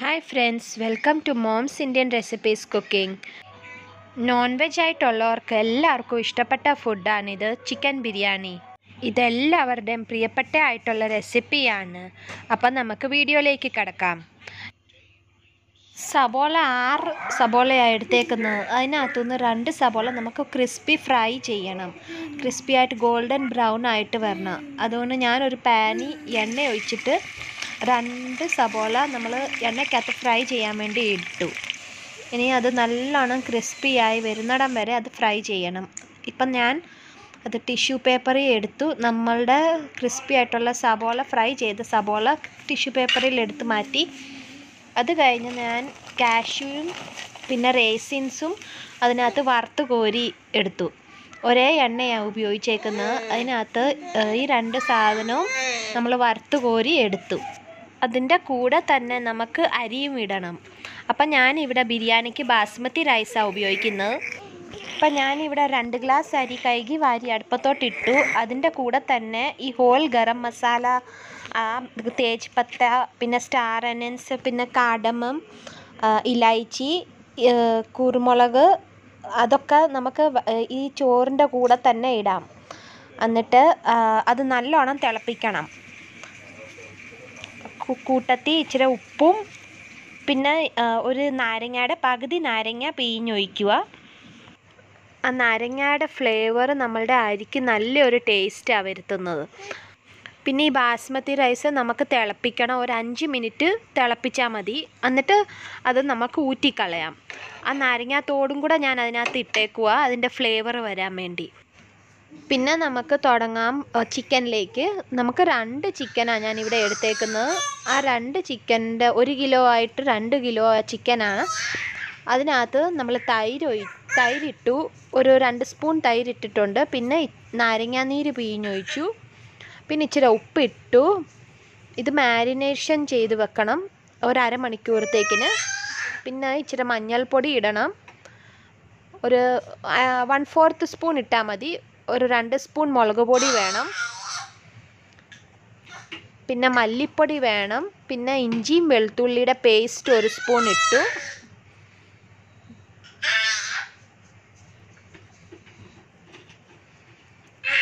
Hi friends, welcome to Mom's Indian Recipes Cooking. Non veg ആയിട്ടുള്ളവർക്ക് എല്ലാവർക്കും ഇഷ്ടപ്പെട്ട ഫുഡാണിത് ചിക്കൻ ബിരിയാണി. ഇതെല്ലാവരുടെയും പ്രിയപ്പെട്ട ആയിട്ടുള്ള റെസിപ്പിയാണ്. അപ്പം നമുക്ക് വീഡിയോയിലേക്ക് കടക്കാം. സബോള 6 സബോളയാണ് എടുത്തേക്കുന്നത്. അതിനകത്തുനിന്ന് 2 സബോള നമുക്ക് ക്രിസ്പി ഫ്രൈ ചെയ്യണം. ക്രിസ്പി ആയിട്ട് ഗോൾഡൻ ബ്രൗൺ ആയിട്ട് വരണം. അതുകൊണ്ട് ഞാനൊരു പാനിൽ എണ്ണ ഒഴിച്ചിട്ട് 2 സബോള നമ്മൾ എണ്ണയ്ക്കകത്ത് ഫ്രൈ ചെയ്യാൻ വേണ്ടി ഇട്ടു. ഇനി അത് നല്ലോണം ക്രിസ്പിയായി വരുന്നിടം വരെ അത് ഫ്രൈ ചെയ്യണം. ഇപ്പം ഞാൻ അത് ടിഷ്യൂ പേപ്പറിൽ എടുത്തു. നമ്മളുടെ ക്രിസ്പി ആയിട്ടുള്ള സബോള ഫ്രൈ ചെയ്ത സബോള ടിഷ്യൂ പേപ്പറിൽ എടുത്ത് മാറ്റി. അത് കഴിഞ്ഞ് ഞാൻ കാഷ്യൂവും പിന്നെ റേസിൻസും അതിനകത്ത് വറുത്ത് കോരി എടുത്തു. ഒരേ എണ്ണയാണ് ഉപയോഗിച്ചേക്കുന്നത്. അതിനകത്ത് ഈ 2 സാധനവും നമ്മൾ വറുത്ത് കോരി എടുത്തു. അതിൻ്റെ കൂടെ തന്നെ നമുക്ക് അരിയും ഇടണം. അപ്പം ഞാനിവിടെ ബിരിയാണിക്ക് ബാസ്മതി റൈസാണ് ഉപയോഗിക്കുന്നത്. അപ്പം ഞാനിവിടെ 2 ഗ്ലാസ് അരി കഴുകി വാരി അടുപ്പത്തോട്ടിട്ടു. അതിൻ്റെ കൂടെ തന്നെ ഈ ഹോൾ ഗരം മസാല, തേജ് പത്ത, പിന്നെ സ്റ്റാർ അനൻസ്, പിന്നെ കാഡമം, ഇലൈച്ചി, കുരുമുളക്, അതൊക്കെ നമുക്ക് ഈ ചോറിൻ്റെ കൂടെ തന്നെ ഇടാം. എന്നിട്ട് അത് നല്ലോണം തിളപ്പിക്കണം. കൂട്ടത്തിൽ ഇച്ചിരി ഉപ്പും പിന്നെ ഒരു നാരങ്ങയുടെ പകുതി നാരങ്ങ പിഴിഞ്ഞൊഴിക്കുക. ആ നാരങ്ങയുടെ ഫ്ലേവർ നമ്മളുടെ അരിക്ക് നല്ലൊരു ടേസ്റ്റാണ് വരുത്തുന്നത്. പിന്നെ ഈ ബാസ്മതി റൈസ് നമുക്ക് തിളപ്പിക്കണം. ഒരു 5 മിനിറ്റ് തിളപ്പിച്ചാൽ മതി. എന്നിട്ട് അത് നമുക്ക് ഊറ്റിക്കളയാം. ആ നാരങ്ങാത്തോടും കൂടെ ഞാൻ അതിനകത്ത് ഇട്ടേക്കുക, അതിൻ്റെ ഫ്ലേവർ വരാൻ വേണ്ടി. പിന്നെ നമുക്ക് തുടങ്ങാം ചിക്കനിലേക്ക്. നമുക്ക് 2 ചിക്കനാണ് ഞാനിവിടെ എടുത്തേക്കുന്നത്. ആ 2 ചിക്കൻ്റെ 1 കിലോ ആയിട്ട് 2 കിലോ ചിക്കനാണ്. അതിനകത്ത് നമ്മൾ തൈരിട്ടു. ഒരു 2 സ്പൂൺ തൈരിട്ടിട്ടുണ്ട്. പിന്നെ നാരങ്ങാനീര് പിഴിഞ്ഞൊഴിച്ചു. പിന്നെ ഇച്ചിരി ഉപ്പിട്ടു. ഇത് മാരിനേഷൻ ചെയ്ത് വെക്കണം ഒരു അരമണിക്കൂറത്തേക്കിന്. പിന്നെ ഇച്ചിരി മഞ്ഞൾപ്പൊടി ഇടണം. ഒരു 1/4 സ്പൂൺ ഇട്ടാൽ മതി. ഒരു 2 സ്പൂൺ മുളക് പൊടി വേണം. പിന്നെ മല്ലിപ്പൊടി വേണം. പിന്നെ ഇഞ്ചിയും വെളുത്തുള്ളിയുടെ പേസ്റ്റ് 1 സ്പൂൺ ഇട്ടു.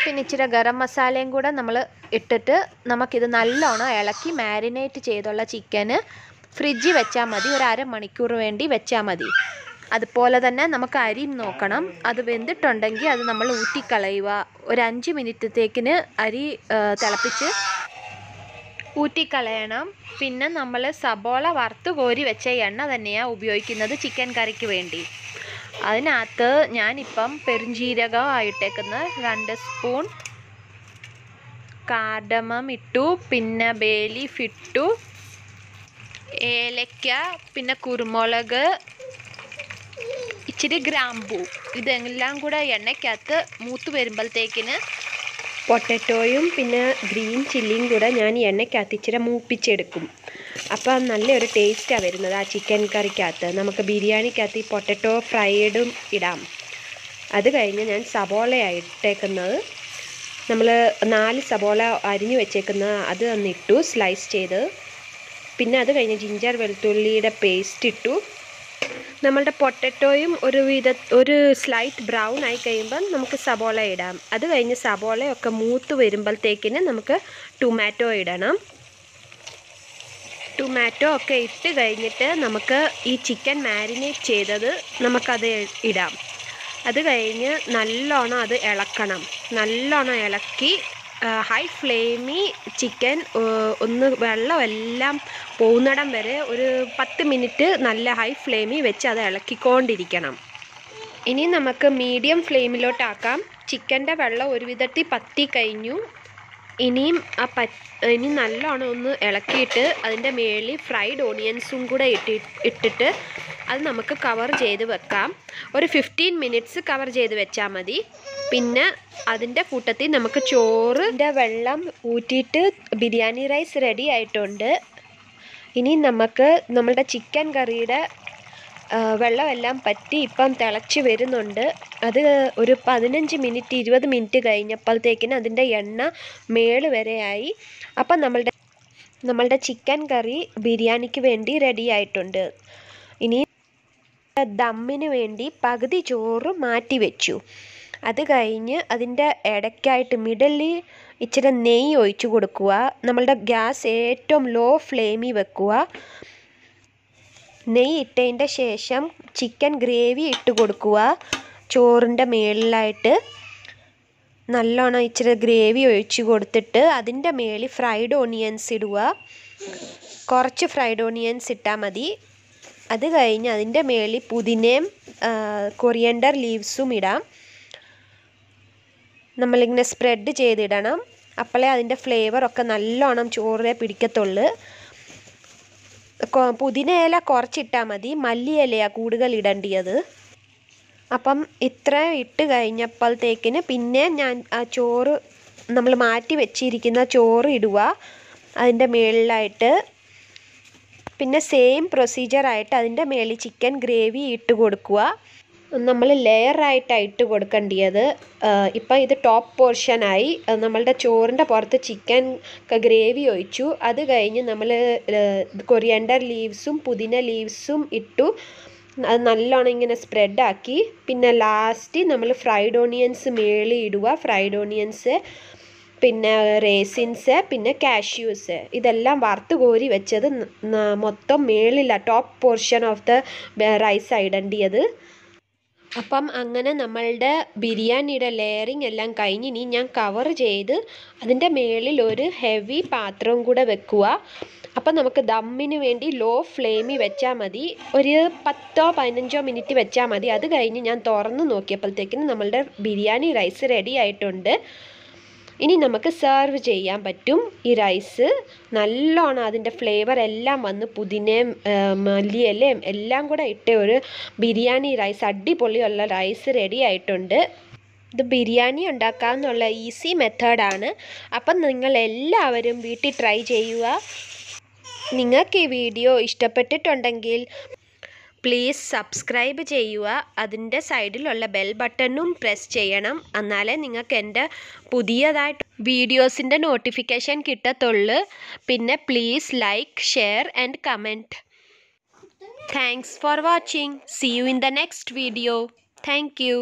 പിന്നെ ഇച്ചിരി ഗരം മസാലയും കൂടെ നമ്മൾ ഇട്ടിട്ട് നമുക്കിത് നല്ലോണം ഇളക്കി മാരിനേറ്റ് ചെയ്തുള്ള ചിക്കന് ഫ്രിഡ്ജിൽ വെച്ചാൽ മതി. ഒരു അരമണിക്കൂർ വേണ്ടി വെച്ചാൽ മതി. അതുപോലെ തന്നെ നമുക്ക് അരി നോക്കണം. അത് വെന്തിട്ടുണ്ടെങ്കിൽ അത് നമ്മൾ ഊറ്റിക്കളയുക. ഒരു 5 മിനിറ്റത്തേക്കിന് അരി തിളപ്പിച്ച് ഊറ്റിക്കളയണം. പിന്നെ നമ്മൾ സബോള വറുത്ത് കോരി വെച്ച എണ്ണ തന്നെയാണ് ഉപയോഗിക്കുന്നത് ചിക്കൻ കറിക്ക് വേണ്ടി. അതിനകത്ത് ഞാനിപ്പം പെരുംജീരകം ആയിട്ടേക്കുന്ന 2 സ്പൂൺ കാർഡമം ഇട്ടു. പിന്നെ ബേ ലീഫ് ഇട്ടു, ഏലക്ക, പിന്നെ കുരുമുളക്, ഇച്ചിരി ഗ്രാമ്പൂ. ഇതെല്ലാം കൂടെ എണ്ണയ്ക്കകത്ത് മൂത്ത് വരുമ്പോഴത്തേക്കിന് പൊട്ടറ്റോയും പിന്നെ ഗ്രീൻ ചില്ലിയും കൂടെ ഞാൻ ഈ എണ്ണയ്ക്കകത്ത് ഇച്ചിരി മൂപ്പിച്ചെടുക്കും. അപ്പം നല്ലൊരു ടേസ്റ്റാണ് വരുന്നത് ആ ചിക്കൻ കറിക്കകത്ത്. നമുക്ക് ബിരിയാണിക്കകത്ത് ഈ പൊട്ടറ്റോ ഫ്രൈഡും ഇടാം. അത് കഴിഞ്ഞ് ഞാൻ സബോളയാണ് ഇട്ടേക്കുന്നത്. നമ്മൾ 4 സബോള അരിഞ്ഞു വെച്ചേക്കുന്ന അത് ഒന്നിട്ടു സ്ലൈസ് ചെയ്ത്. പിന്നെ അത് കഴിഞ്ഞ് ജിഞ്ചർ വെളുത്തുള്ളിയുടെ പേസ്റ്റ് ഇട്ടു. നമ്മളുടെ പൊട്ടറ്റോയും ഒരു സ്ലൈറ്റ് ബ്രൗൺ ആയി കഴിയുമ്പം നമുക്ക് സബോള ഇടാം. അത് കഴിഞ്ഞ് സബോളയൊക്കെ മൂത്ത് വരുമ്പോഴത്തേക്കിന് നമുക്ക് ടൊമാറ്റോ ഇടണം. ടൊമാറ്റോ ഒക്കെ ഇട്ട് കഴിഞ്ഞിട്ട് നമുക്ക് ഈ ചിക്കൻ മാരിനേറ്റ് ചെയ്തത് നമുക്കത് ഇടാം. അത് കഴിഞ്ഞ് നല്ലോണം അത് ഇളക്കണം. നല്ലോണം ഇളക്കി ഹൈ ഫ്ലെയിമിൽ ചിക്കൻ ഒന്ന് വെള്ളമെല്ലാം പോകുന്നിടം വരെ ഒരു 10 മിനിറ്റ് നല്ല ഹൈ ഫ്ലെയിമിൽ വെച്ച് അത് ഇളക്കിക്കൊണ്ടിരിക്കണം. ഇനി നമുക്ക് മീഡിയം ഫ്ലെയിമിലോട്ടാക്കാം. ചിക്കൻ്റെ വെള്ളം ഒരു വിധത്തിൽ പറ്റി കഴിഞ്ഞു. ഇനി നല്ലോണം ഒന്ന് ഇളക്കിയിട്ട് അതിൻ്റെ മേളിൽ ഫ്രൈഡ് ഓണിയൻസും കൂടെ ഇട്ടിട്ട് അത് നമുക്ക് കവർ ചെയ്ത് വെക്കാം. ഒരു 15 മിനിറ്റ്സ് കവർ ചെയ്ത് വെച്ചാൽ മതി. പിന്നെ അതിൻ്റെ കൂട്ടത്തിൽ നമുക്ക് ചോറിൻ്റെ വെള്ളം ഊറ്റിയിട്ട് ബിരിയാണി റൈസ് റെഡി ആയിട്ടുണ്ട്. ഇനി നമുക്ക് നമ്മളുടെ ചിക്കൻ കറിയുടെ വെള്ളമെല്ലാം പറ്റി ഇപ്പം തിളച്ച് വരുന്നുണ്ട്. അത് ഒരു 15 മിനിറ്റ് 20 മിനിറ്റ് കഴിഞ്ഞപ്പോഴത്തേക്കിന് അതിൻ്റെ എണ്ണ മേള് വരെയായി. അപ്പം നമ്മളുടെ നമ്മളുടെ ചിക്കൻ കറി ബിരിയാണിക്ക് വേണ്ടി റെഡി ആയിട്ടുണ്ട്. ഇനി ദമ്മിന് വേണ്ടി പകുതി ചോറ് മാറ്റി വെച്ചു. അത് കഴിഞ്ഞ് അതിൻ്റെ ഇടയ്ക്കായിട്ട് മിഡിലിൽ ഇച്ചിരി നെയ്യ് ഒഴിച്ചു കൊടുക്കുക. നമ്മളുടെ ഗ്യാസ് ഏറ്റവും ലോ ഫ്ലെയിമിൽ വെക്കുക. നെയ്യ് ഇട്ടതിൻ്റെ ശേഷം ചിക്കൻ ഗ്രേവി ഇട്ട് കൊടുക്കുക. ചോറിൻ്റെ മേളിലായിട്ട് നല്ലോണം ഇച്ചിരി ഗ്രേവി ഒഴിച്ച് കൊടുത്തിട്ട് അതിൻ്റെ മേളിൽ ഫ്രൈഡ് ഓണിയൻസ് ഇടുക. കുറച്ച് ഫ്രൈഡ് ഓണിയൻസ് ഇട്ടാൽ മതി. അത് കഴിഞ്ഞ് അതിൻ്റെ മേളിൽ പുതിനയും കൊറിയൻഡർ ലീവ്സും ഇടാം. നമ്മളിങ്ങനെ സ്പ്രെഡ് ചെയ്തിടണം. അപ്പോഴേ അതിൻ്റെ ഫ്ലേവറൊക്കെ നല്ലോണം ചോറിനെ പിടിക്കത്തുള്ളൂ. പുതിന ഇല കുറച്ചിട്ടാൽ മതി, മല്ലിയിലയാണ് കൂടുതൽ ഇടേണ്ടത്. അപ്പം ഇത്രയും ഇട്ട് കഴിഞ്ഞപ്പോഴത്തേക്കിന് പിന്നെ ഞാൻ ആ ചോറ് നമ്മൾ മാറ്റി വെച്ചിരിക്കുന്ന ചോറ് ഇടുക അതിൻ്റെ മേളിലായിട്ട്. പിന്നെ സെയിം പ്രൊസീജിയറായിട്ട് അതിൻ്റെ മേളിൽ ചിക്കൻ ഗ്രേവി ഇട്ട് കൊടുക്കുക. നമ്മൾ ലെയറായിട്ടാണ് ഇട്ട് കൊടുക്കേണ്ടത്. ഇപ്പം ഇത് ടോപ്പ് പോർഷനായി. നമ്മളുടെ ചോറിൻ്റെ പുറത്ത് ചിക്കൻ ഗ്രേവി ഒഴിച്ചു. അത് കഴിഞ്ഞ് നമ്മൾ കൊറിയൻഡർ ലീവ്സും പുതിന ലീവ്സും ഇട്ടു. അത് നല്ലോണം ഇങ്ങനെ സ്പ്രെഡാക്കി. പിന്നെ ലാസ്റ്റ് നമ്മൾ ഫ്രൈഡ് ഓണിയൻസ് മേളിൽ ഇടുക. ഫ്രൈഡ് ഓണിയൻസ്, പിന്നെ റേസിൻസ്, പിന്നെ കാഷ്യൂസ്, ഇതെല്ലാം വറുത്ത് കോരി വെച്ചത് മൊത്തം മേളിലാണ് top portion of the rice ഇടേണ്ടത്. അപ്പം അങ്ങനെ നമ്മളുടെ ബിരിയാണിയുടെ ലെയറിങ് എല്ലാം കഴിഞ്ഞ് ഇനി ഞാൻ കവർ ചെയ്ത് അതിൻ്റെ മേളിൽ ഒരു ഹെവി പാത്രവും കൂടെ വെക്കുക. അപ്പം നമുക്ക് ദമ്മിന് വേണ്ടി ലോ ഫ്ലെയിമിൽ വെച്ചാൽ മതി. ഒരു 10-15 മിനിറ്റ് വെച്ചാൽ മതി. അത് കഴിഞ്ഞ് ഞാൻ തുറന്ന് നോക്കിയപ്പോഴത്തേക്കിന് നമ്മളുടെ ബിരിയാണി റൈസ് റെഡി ആയിട്ടുണ്ട്. ഇനി നമുക്ക് സെർവ് ചെയ്യാൻ പറ്റും. ഈ റൈസ് നല്ലോണം അതിൻ്റെ ഫ്ലേവർ എല്ലാം വന്ന് പുതിനയും മല്ലിയിലയും എല്ലാം കൂടെ ഇട്ട് ഒരു ബിരിയാണി റൈസ്, അടിപൊളിയുള്ള റൈസ് റെഡി ആയിട്ടുണ്ട്. ഇത് ബിരിയാണി ഉണ്ടാക്കാമെന്നുള്ള ഈസി മെത്തേഡാണ്. അപ്പം നിങ്ങൾ എല്ലാവരും വീട്ടിൽ ട്രൈ ചെയ്യുക. നിങ്ങൾക്ക് ഈ വീഡിയോ ഇഷ്ടപ്പെട്ടിട്ടുണ്ടെങ്കിൽ പ്ലീസ് സബ്സ്ക്രൈബ് ചെയ്യുക. അതിൻ്റെ സൈഡിലുള്ള ബെൽ ബട്ടണും പ്രസ് ചെയ്യണം. എന്നാലേ നിങ്ങൾക്ക് എൻ്റെ പുതിയതായിട്ട് വീഡിയോസിൻ്റെ നോട്ടിഫിക്കേഷൻ കിട്ടത്തുള്ളൂ. പിന്നെ please like, share and comment. Thanks for watching. See you in the next video. Thank U.